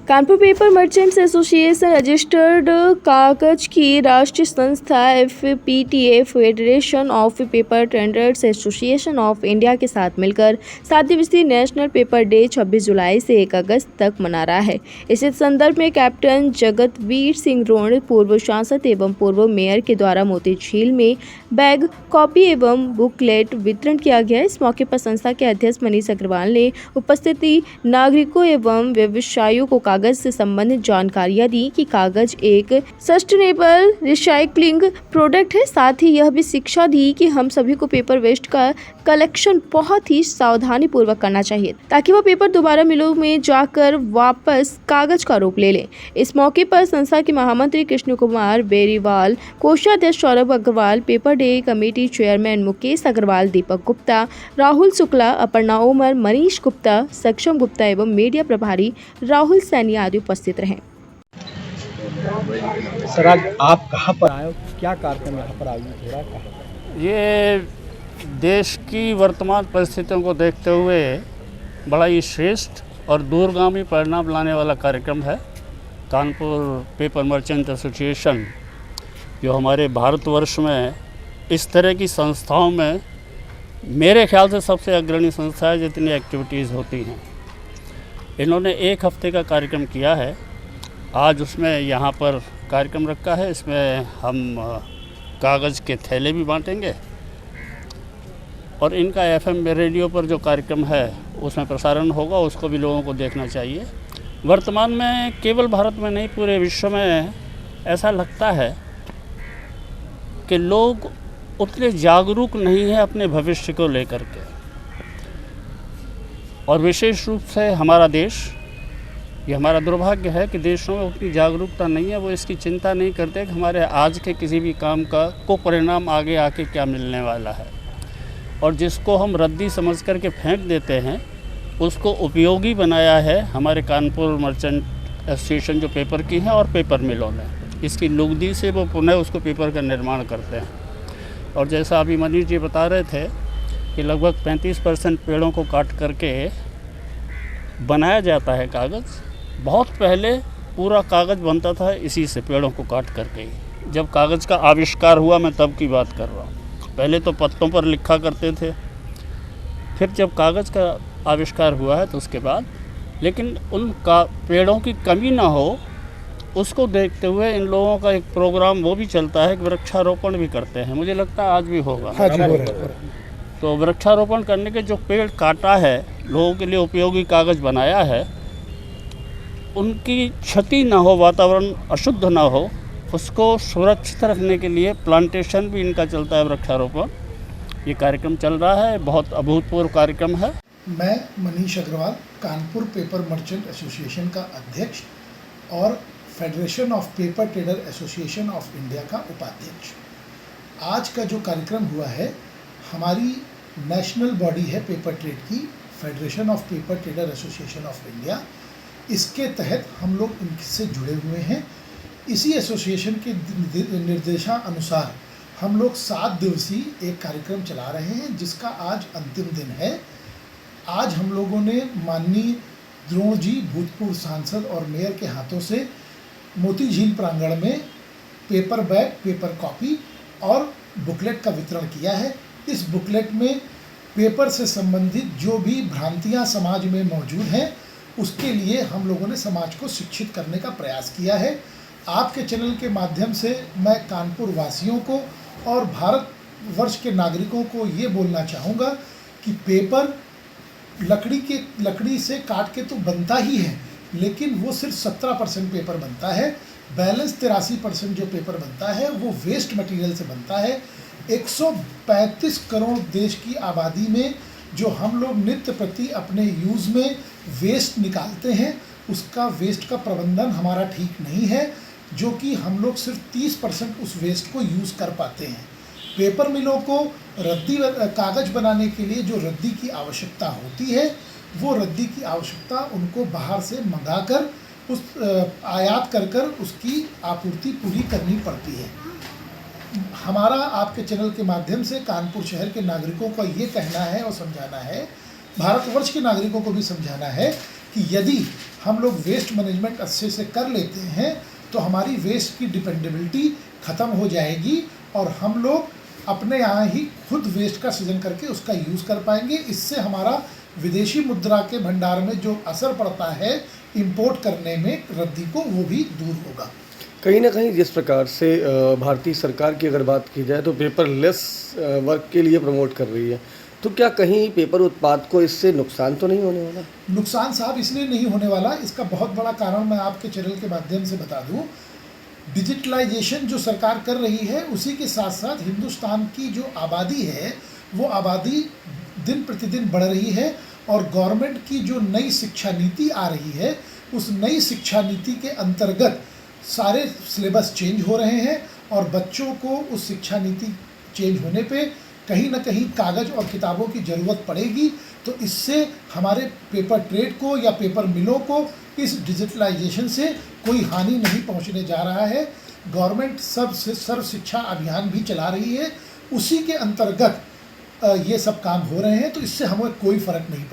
Kanpur paper merchants association registered कागज की राष्ट्रीय संस्था FPTA federation of paper traders association of India के साथ मिलकर 7 दिवसीय नेशनल पेपर डे 26 जुलाई से 1 अगस्त तक मना रहा है। इसी संदर्भ में कैप्टन जगतवीर सिंह रोण, पूर्व सांसद एवं पूर्व मेयर के द्वारा मोती झील में बैग, कॉपी एवं बुकलेट वितरण किया गया। इस मौके पर संस्था के अध्यक्ष मनीष अग्रवाल ने उपस्थित नागरिकों एवं व्यवसायियों को कागज से संबंधित जानकारियां दी कि कागज एक सस्टेनेबल रिसाइकलिंग प्रोडक्ट है। साथ ही यह भी शिक्षा दी कि हम सभी को पेपर वेस्ट का कलेक्शन बहुत ही सावधानी पूर्वक करना चाहिए ताकि वह पेपर दोबारा मिलों में जाकर वापस कागज का रूप ले लें। इस मौके पर संस्था के महामंत्री कृष्ण कुमार बेरीवाल, कोषाध्यक्ष Saurabh Agarwal, paper day committee chairman Mukesh Agarwal, Deepak Gupta, Rahul Shukla, Aparna Umar, Manish Gupta, Saksham Gupta एवं मीडिया प्रभारी राहुल सैनी आदि उपस्थित रहे। सर, आज आप कहाँ पर आए हो, क्या कार्यक्रम यहाँ पर आयोजित हो रहा है? ये देश की वर्तमान परिस्थितियों को देखते हुए बड़ा ही श्रेष्ठ और दूरगामी परिणाम लाने वाला कार्यक्रम है। कानपुर पेपर मर्चेंट एसोसिएशन जो हमारे भारतवर्ष में इस तरह की संस्थाओं में मेरे ख्याल से सबसे अग्रणी संस्था है जितनी एक्टिविटीज़ होती हैं। इन्होंने 1 हफ्ते का कार्यक्रम किया है। आज उसमें यहाँ पर कार्यक्रम रखा है। इसमें हम कागज़ के थैले भी बांटेंगे और इनका FM रेडियो पर जो कार्यक्रम है उसमें प्रसारण होगा, उसको भी लोगों को देखना चाहिए। वर्तमान में केवल भारत में नहीं पूरे विश्व में ऐसा लगता है कि लोग उतने जागरूक नहीं हैं अपने भविष्य को लेकर के, और विशेष रूप से हमारा देश, ये हमारा दुर्भाग्य है कि देशों में उतनी जागरूकता नहीं है। वो इसकी चिंता नहीं करते कि हमारे आज के किसी भी काम का को परिणाम आगे आके क्या मिलने वाला है, और जिसको हम रद्दी समझ करके फेंक देते हैं उसको उपयोगी बनाया है हमारे कानपुर मर्चेंट एसोसिएशन जो पेपर की है और पेपर मिलों ने। इसकी लुगदी से वो पुनः उसको पेपर का निर्माण करते हैं। और जैसा अभी मनीष जी बता रहे थे कि लगभग 35% पेड़ों को काट करके बनाया जाता है कागज़। बहुत पहले पूरा कागज़ बनता था इसी से, पेड़ों को काट करके ही। जब कागज़ का आविष्कार हुआ, मैं तब की बात कर रहा हूँ। पहले तो पत्तों पर लिखा करते थे, फिर जब कागज़ का आविष्कार हुआ है तो उसके बाद, लेकिन उन पेड़ों की कमी ना हो उसको देखते हुए इन लोगों का एक प्रोग्राम वो भी चलता है कि वृक्षारोपण भी करते हैं। मुझे लगता है आज भी होगा। हाँ जी, हो रहा है। तो वृक्षारोपण करने के जो पेड़ काटा है, लोगों के लिए उपयोगी कागज़ बनाया है, उनकी क्षति ना हो, वातावरण अशुद्ध ना हो, उसको सुरक्षित रखने के लिए प्लांटेशन भी इनका चलता है, वृक्षारोपण। ये कार्यक्रम चल रहा है, बहुत अभूतपूर्व कार्यक्रम है। मैं Manish Agarwal, Kanpur paper merchant association का अध्यक्ष और federation of paper trader association of India का उपाध्यक्ष। आज का जो कार्यक्रम हुआ है, हमारी नेशनल बॉडी है पेपर ट्रेड की, federation of paper trader association of India. इसके तहत हम लोग इनसे जुड़े हुए हैं। इसी एसोसिएशन के निर्देशानुसार हम लोग 7 दिवसीय एक कार्यक्रम चला रहे हैं, जिसका आज अंतिम दिन है। आज हम लोगों ने माननीय द्रोण जी, भूतपूर्व सांसद और मेयर के हाथों से मोती झील प्रांगण में पेपर बैग, पेपर कॉपी और बुकलेट का वितरण किया है। इस बुकलेट में पेपर से संबंधित जो भी भ्रांतियां समाज में मौजूद हैं, उसके लिए हम लोगों ने समाज को शिक्षित करने का प्रयास किया है। आपके चैनल के माध्यम से मैं कानपुर वासियों को और भारतवर्ष के नागरिकों को ये बोलना चाहूँगा कि पेपर लकड़ी से काट के तो बनता ही है, लेकिन वो सिर्फ 17% पेपर बनता है। बैलेंस 83% जो पेपर बनता है वो वेस्ट मटेरियल से बनता है। 135 करोड़ देश की आबादी में जो हम लोग नित्य प्रति अपने यूज़ में वेस्ट निकालते हैं, उसका वेस्ट का प्रबंधन हमारा ठीक नहीं है, जो कि हम लोग सिर्फ 30% उस वेस्ट को यूज़ कर पाते हैं। पेपर मिलों को रद्दी कागज़ बनाने के लिए जो रद्दी की आवश्यकता होती है, वो रद्दी की आवश्यकता उनको बाहर से मंगाकर उस आयात कर उसकी आपूर्ति पूरी करनी पड़ती है। हमारा आपके चैनल के माध्यम से कानपुर शहर के नागरिकों का ये कहना है और समझाना है, भारतवर्ष के नागरिकों को भी समझाना है कि यदि हम लोग वेस्ट मैनेजमेंट अच्छे से कर लेते हैं तो हमारी वेस्ट की डिपेंडेबिलिटी ख़त्म हो जाएगी और हम लोग अपने यहाँ ही खुद वेस्ट का सृजन करके उसका यूज़ कर पाएंगे। इससे हमारा विदेशी मुद्रा के भंडार में जो असर पड़ता है इंपोर्ट करने में रद्दी को, वो भी दूर होगा। कहीं ना कहीं जिस प्रकार से भारतीय सरकार की अगर बात की जाए तो पेपरलेस वर्क के लिए प्रमोट कर रही है, तो क्या कहीं पेपर उत्पाद को इससे नुकसान तो नहीं होने वाला? नुकसान साहब इसलिए नहीं होने वाला, इसका बहुत बड़ा कारण मैं आपके चैनल के माध्यम से बता दूं। डिजिटलाइजेशन जो सरकार कर रही है उसी के साथ साथ हिंदुस्तान की जो आबादी है वो आबादी दिन प्रतिदिन बढ़ रही है और गवर्नमेंट की जो नई शिक्षा नीति आ रही है उस नई शिक्षा नीति के अंतर्गत सारे सिलेबस चेंज हो रहे हैं और बच्चों को उस शिक्षा नीति चेंज होने पे कहीं ना कहीं कागज़ और किताबों की ज़रूरत पड़ेगी। तो इससे हमारे पेपर ट्रेड को या पेपर मिलों को इस डिजिटलाइजेशन से कोई हानि नहीं पहुंचने जा रहा है। गवर्नमेंट सर्व शिक्षा अभियान भी चला रही है, उसी के अंतर्गत ये सब काम हो रहे हैं, तो इससे हमें कोई फ़र्क नहीं पड़ेगा।